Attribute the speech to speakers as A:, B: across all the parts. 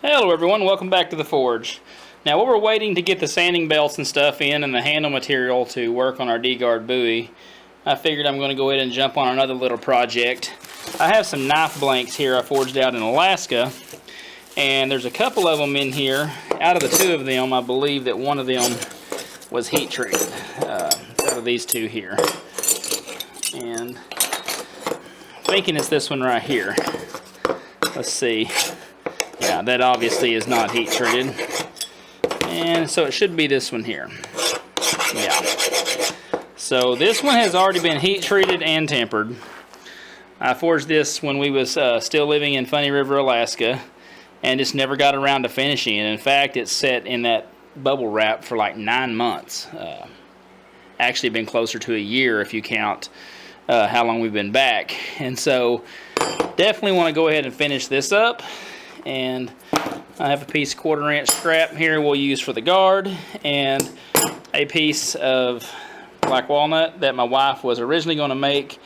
A: Hello everyone, welcome back to the forge. Now while we're waiting to get the sanding belts and stuff in and the handle material to work on our D-guard buoy, I figured I'm going to go ahead and jump on another little project. I have some knife blanks here I forged out in Alaska, and there's a couple of them in here. Out of the two of them, I believe that one of them was heat treated. Out of these two here. And I'm thinking it's this one right here. Let's see. Yeah, that obviously is not heat treated. And so it should be this one here. Yeah. So this one has already been heat treated and tempered. I forged this when we was still living in Funny River, Alaska, and just never got around to finishing it. In fact, it's set in that bubble wrap for like 9 months. Actually been closer to a year if you count how long we've been back. And so definitely want to go ahead and finish this up. And I have a piece of 1/4 inch scrap here we'll use for the guard, and a piece of black walnut that my wife was originally going to make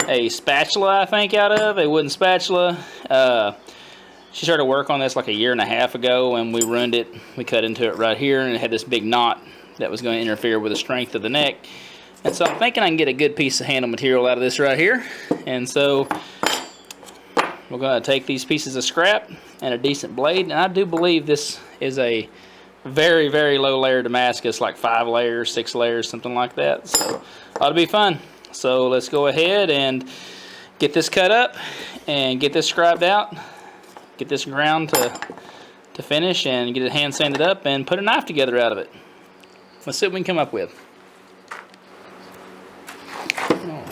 A: a spatula, I think, out of, a wooden spatula. She started work on this like 1.5 years ago, and we ruined it. We cut into it right here, and it had this big knot that was going to interfere with the strength of the neck. And so I'm thinking I can get a good piece of handle material out of this right here. And so we're going to take these pieces of scrap and a decent blade, and I do believe this is a very, very low layer Damascus, like 5 layers, 6 layers, something like that. So ought to be fun. So let's go ahead and get this cut up and get this scribed out, get this ground to finish, and get it hand sanded up and put a knife together out of it. Let's see what we can come up with.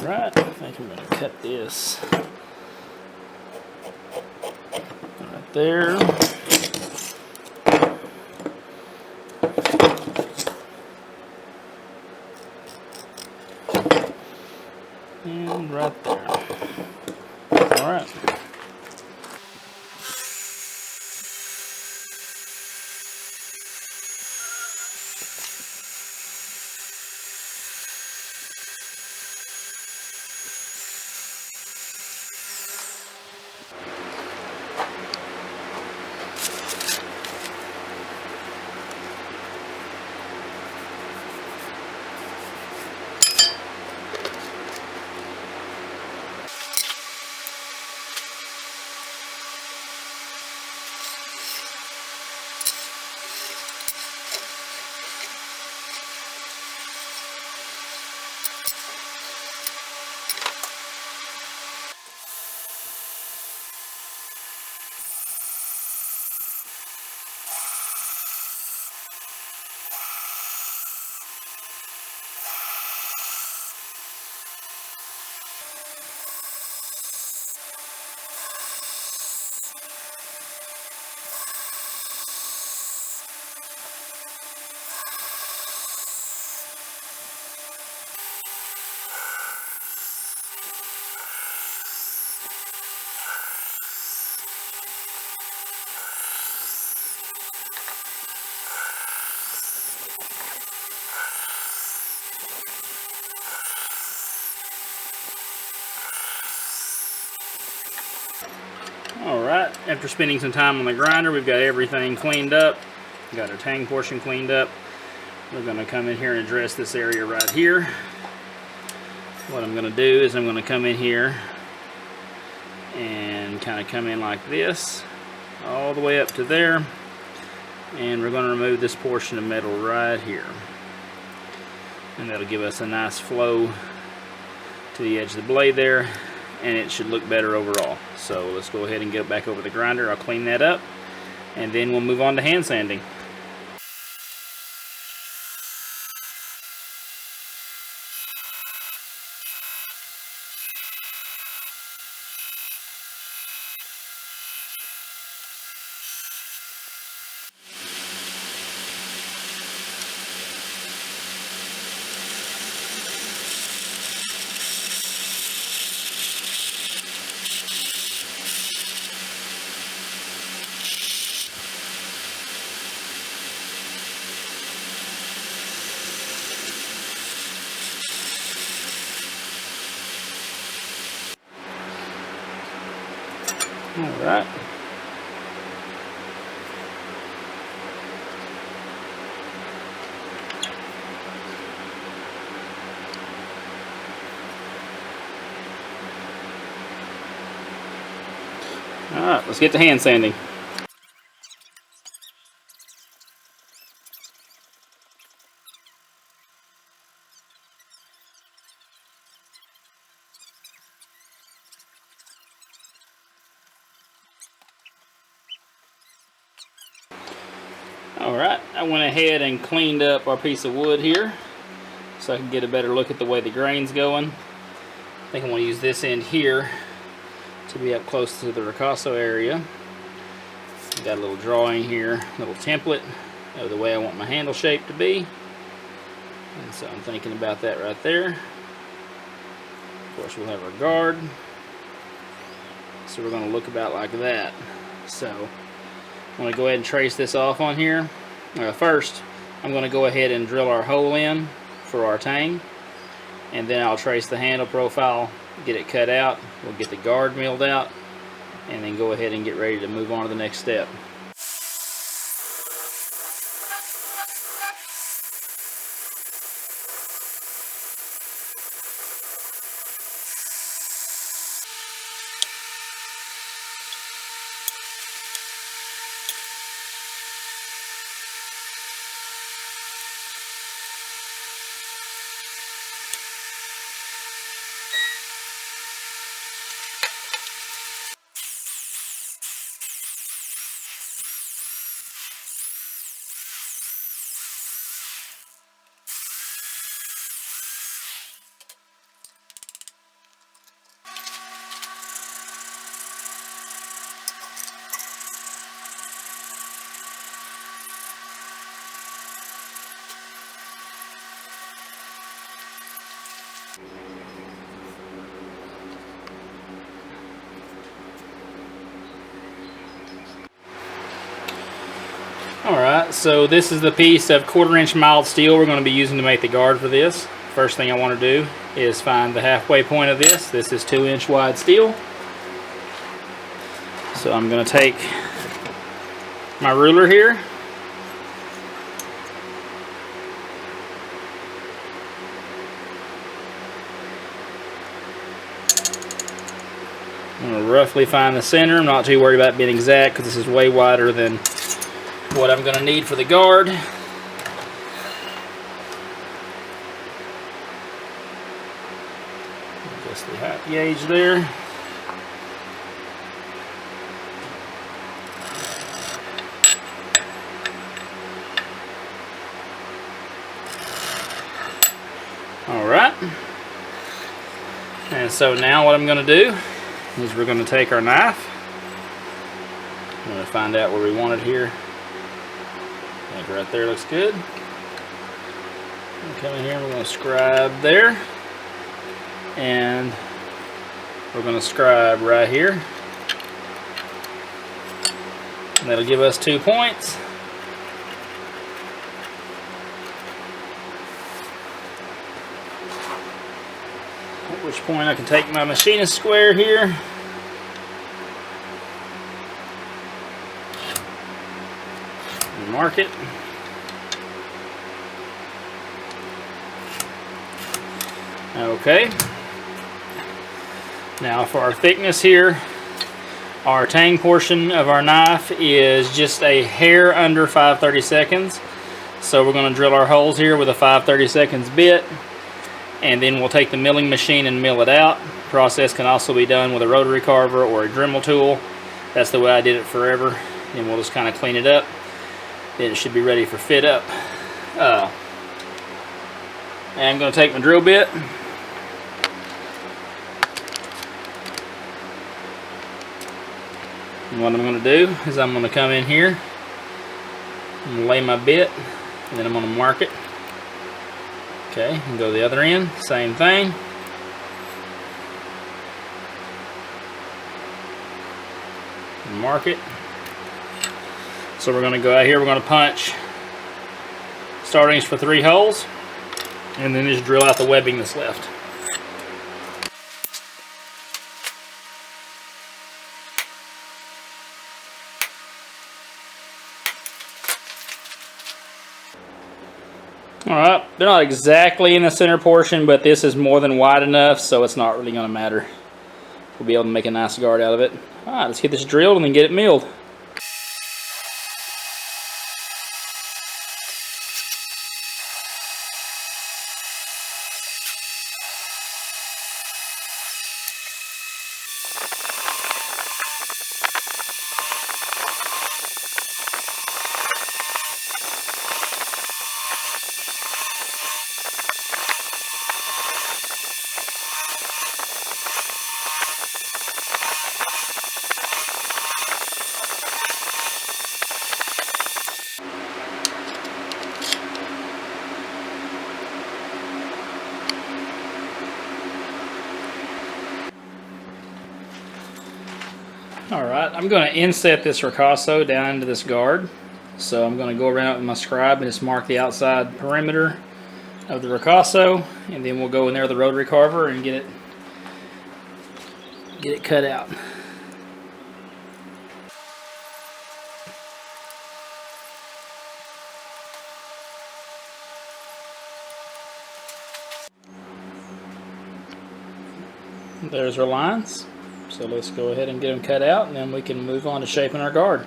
A: Alright, I think I'm going to cut this right there. And right there. Alright. Alright, after spending some time on the grinder, we've got everything cleaned up. We've got our tang portion cleaned up. We're going to come in here and address this area right here. What I'm going to do is I'm going to come in here and kind of come in like this, all the way up to there. And we're going to remove this portion of metal right here. And that'll give us a nice flow to the edge of the blade there, and it should look better overall. So let's go ahead and get back over the grinder. I'll clean that up, and then we'll move on to hand sanding. Alright. let's get to hand sanding.
B: Alright, I went ahead and cleaned up our piece of wood here so I can get a better look at the way the grain's going. I think I want to use this end here to be up close to the ricasso area. Got a little drawing here, a little template of the way I want my handle shape to be. And so I'm thinking about that right there. Of course we'll have our guard. So we're going to look about like that. So I'm going to go ahead and trace this off on here. First, I'm going to go ahead and drill our hole in for our tang, and then I'll trace the handle profile, get it cut out, we'll get the guard milled out, and then go ahead and get ready to move on to the next step. Alright, so this is the piece of 1/4 inch mild steel we're going to be using to make the guard for this. First thing I want to do is find the halfway point of this. This is 2-inch wide steel. So I'm going to take my ruler here. I'm going to roughly find the center. I'm not too worried about being exact because this is way wider than what I'm going to need for the guard. Just the height gauge there. Alright. And so now what I'm going to do is we're going to take our knife. I'm going to find out where we want it here. I think right there looks good. Come in here, we're going to scribe there. And we're going to scribe right here. And that'll give us 2 points. At which point I can take my machinist square here. And mark it. Okay. Now for our thickness here, our tang portion of our knife is just a hair under 5/32. So we're going to drill our holes here with a 5/32 bit, and then we'll take the milling machine and mill it out. The process can also be done with a rotary carver or a Dremel tool. That's the way I did it forever. And we'll just kind of clean it up. Then it should be ready for fit up. And I'm going to take my drill bit. And what I'm going to do is I'm going to come in here and lay my bit, and then I'm going to mark it. Okay, and go to the other end, same thing. And mark it. So we're going to go out here, we're going to punch startings for 3 holes, and then just drill out the webbing that's left. Alright, they're not exactly in the center portion, but this is more than wide enough, so it's not really going to matter. We'll be able to make a nice guard out of it. Alright, let's get this drilled and then get it milled. Alright, I'm going to inset this ricasso down into this guard. So I'm going to go around with my scribe and just mark the outside perimeter of the ricasso, and then we'll go in there with the rotary carver and get it cut out. There's our lines. So let's go ahead and get them cut out, and then we can move on to shaping our guard.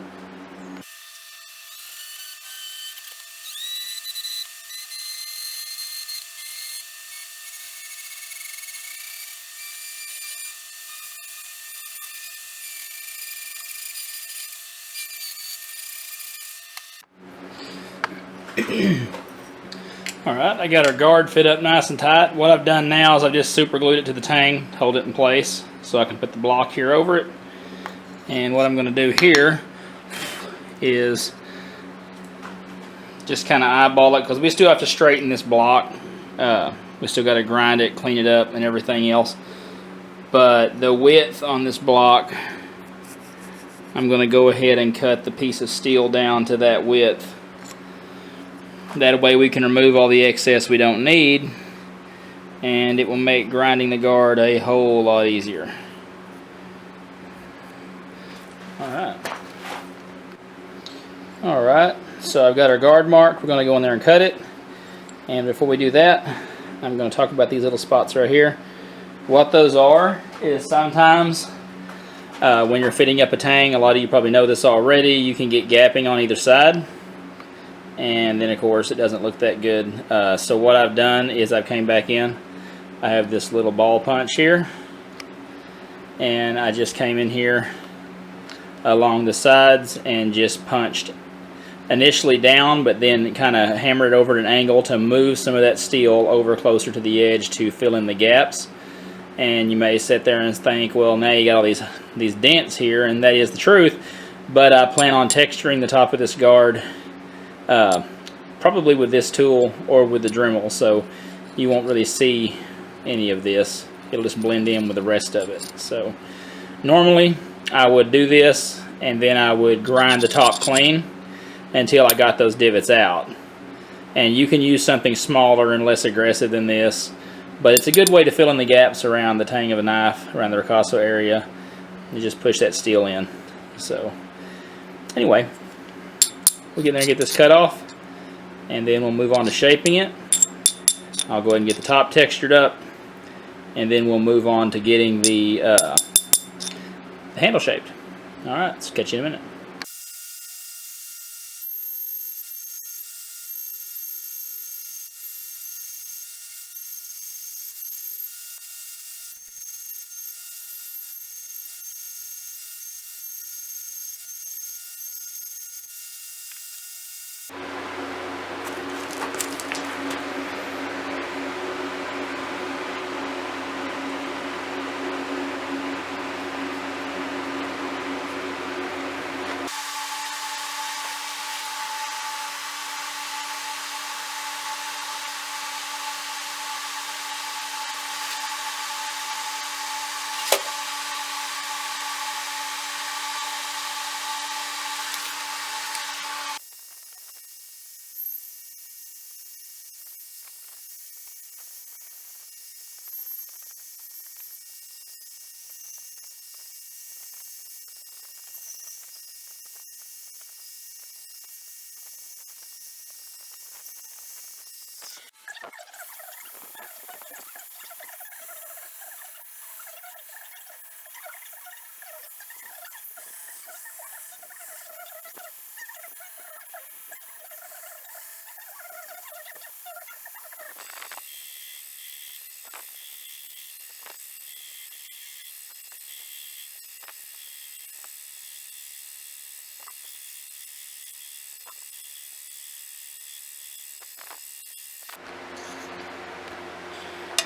B: Alright, I got our guard fit up nice and tight. What I've done now is I've just super glued it to the tang, hold it in place, so I can put the block here over it. And what I'm going to do here is just kind of eyeball it, because we still have to straighten this block. We still got to grind it, clean it up, and everything else. But the width on this block, I'm going to go ahead and cut the piece of steel down to that width. That way we can remove all the excess we don't need, and it will make grinding the guard a whole lot easier. Alright, so I've got our guard marked. We're going to go in there and cut it. And before we do that, I'm going to talk about these little spots right here. What those are is sometimes when you're fitting up a tang, a lot of you probably know this already, you can get gapping on either side. And then of course it doesn't look that good. So what I've done is I've came back in. I have this little ball punch here, and I just came in here along the sides and just punched initially down, but then kind of hammered it over at an angle to move some of that steel over closer to the edge to fill in the gaps. And you may sit there and think, well, now you got all these dents here, and that is the truth. But I plan on texturing the top of this guard probably with this tool or with the Dremel, so you won't really see any of this. It'll just blend in with the rest of it. So normally I would do this, and then I would grind the top clean until I got those divots out. And you can use something smaller and less aggressive than this, but it's a good way to fill in the gaps around the tang of a knife, around the ricasso area. You just push that steel in. So anyway, we'll get in there and get this cut off, and then we'll move on to shaping it. I'll go ahead and get the top textured up, and then we'll move on to getting the handle shaped. Alright, let's catch you in a minute.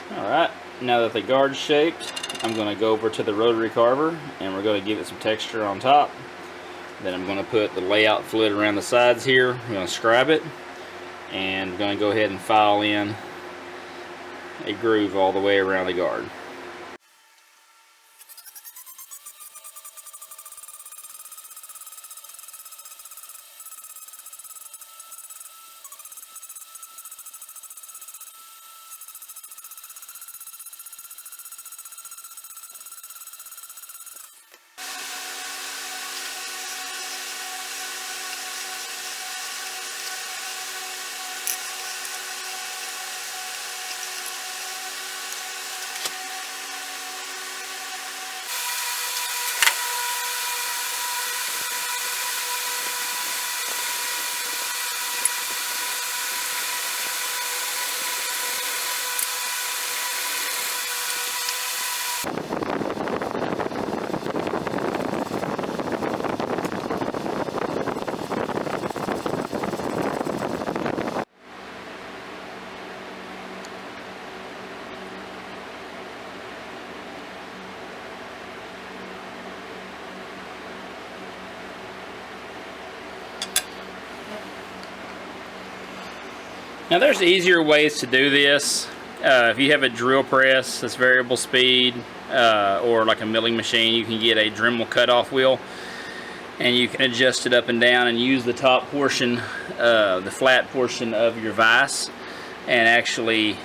B: Alright, now that the guard's shaped, I'm going to go over to the rotary carver and we're going to give it some texture on top. Then I'm going to put the layout fluid around the sides here. I'm going to scribe it and I'm going to go ahead and file in a groove all the way around the guard. Now there's easier ways to do this. If you have a drill press that's variable speed or like a milling machine, you can get a Dremel cutoff wheel and you can adjust it up and down and use the top portion, the flat portion of your vise, and actually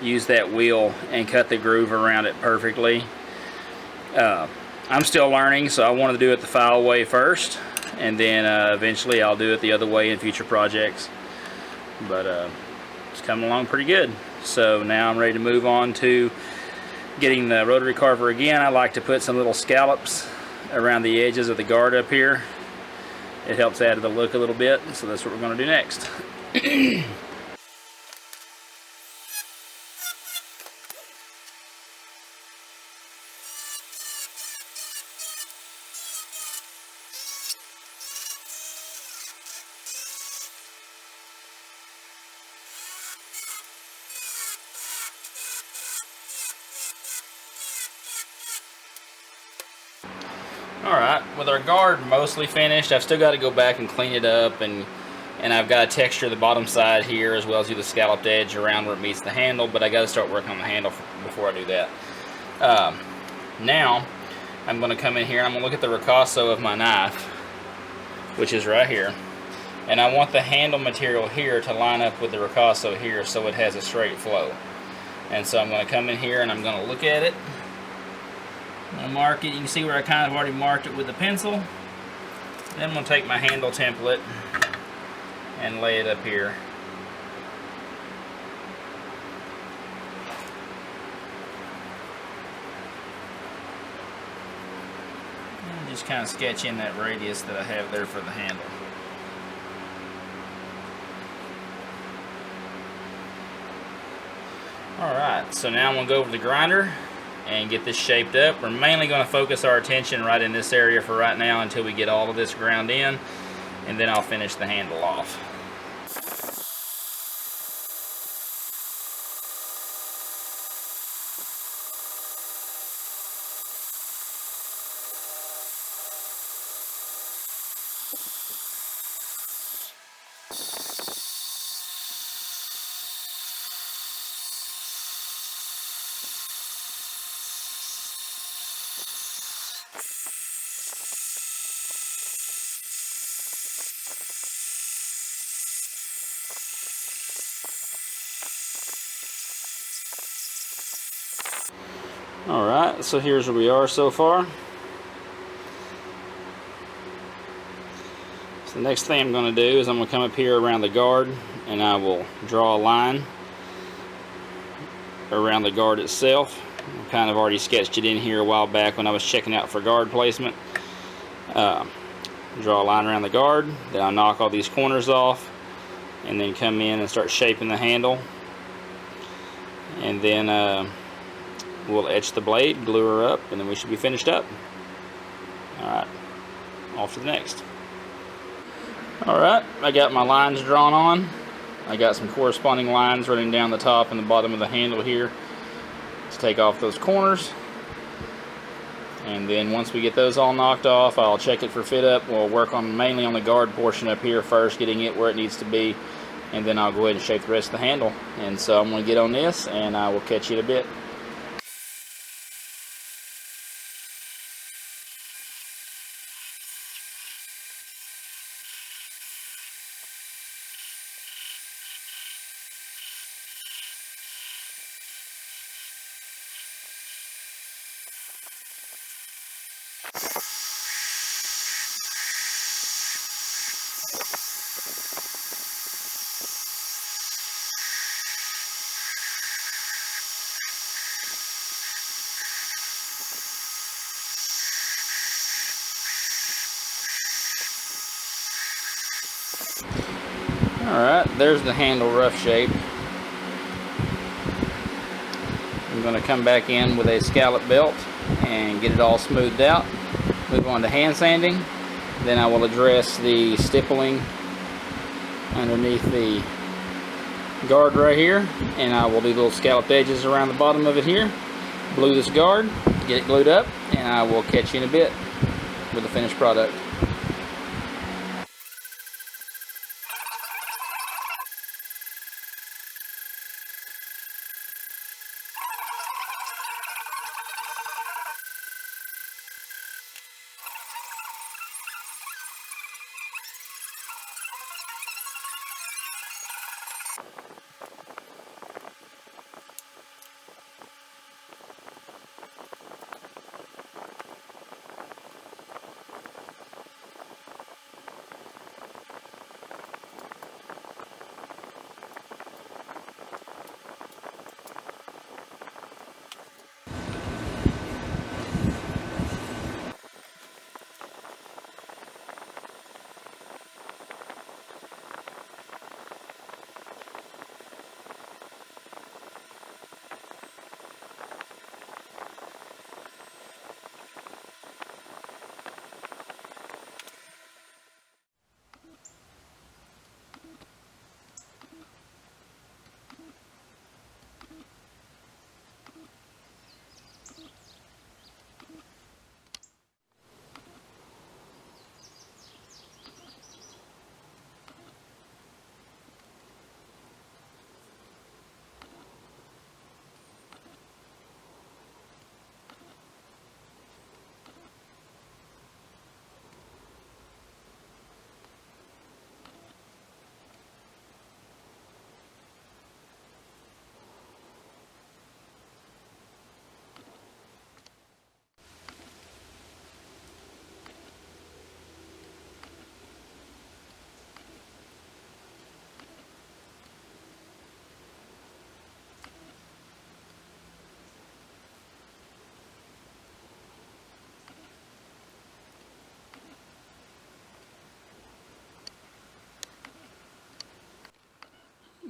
B: use that wheel and cut the groove around it perfectly. I'm still learning, so I want to do it the file way first, and then eventually I'll do it the other way in future projects. But it's coming along pretty good. So now I'm ready to move on to getting the rotary carver again. I like to put some little scallops around the edges of the guard up here. It helps add to the look a little bit, so that's what we're going to do next. Alright, with our guard mostly finished, I've still got to go back and clean it up, and I've got to texture the bottom side here as well as do the scalloped edge around where it meets the handle, but I got to start working on the handle before I do that. Now, I'm going to come in here and I'm going to look at the ricasso of my knife, which is right here, and I want the handle material here to line up with the ricasso here so it has a straight flow. And so I'm going to come in here and I'm going to look at it. I'm going to mark it. You can see where I kind of already marked it with a pencil. Then I'm going to take my handle template and lay it up here. And just kind of sketch in that radius that I have there for the handle. Alright, so now I'm going to go over the grinder and get this shaped up. We're mainly going to focus our attention right in this area for right now until we get all of this ground in, and then I'll finish the handle off. Alright, so here's where we are so far. So the next thing I'm going to do is I'm going to come up here around the guard and I will draw a line around the guard itself. I kind of already sketched it in here a while back when I was checking out for guard placement. Draw a line around the guard, then I'll knock all these corners off and then come in and start shaping the handle, and then we'll etch the blade, glue her up, and then we should be finished up. Alright, off to the next.
A: Alright, I got my lines drawn on. I got some corresponding lines running down the top and the bottom of the handle here to take off those corners. And then once we get those all knocked off, I'll check it for fit up. We'll work on mainly on the guard portion up here first, getting it where it needs to be, and then I'll go ahead and shape the rest of the handle. And so I'm going to get on this, and I will catch you in a bit. Alright, there's the handle rough shape. I'm going to come back in with a scallop belt and get it all smoothed out. Move on to hand sanding. Then I will address the stippling underneath the guard right here, and I will do little scalloped edges around the bottom of it here. Glue this guard, get it glued up, and I will catch you in a bit with the finished product.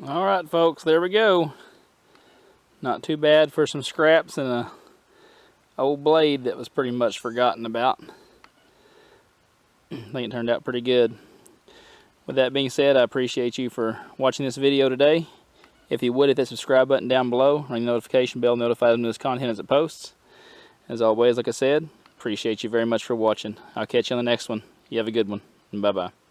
A: Alright folks, there we go. Not too bad for some scraps and a old blade that was pretty much forgotten about. I think it turned out pretty good. With that being said, I appreciate you for watching this video today. If you would, hit that subscribe button down below, ring the notification bell, notify them of this content as it posts. As always, like I said, appreciate you very much for watching. I'll catch you on the next one. You have a good one. Bye bye.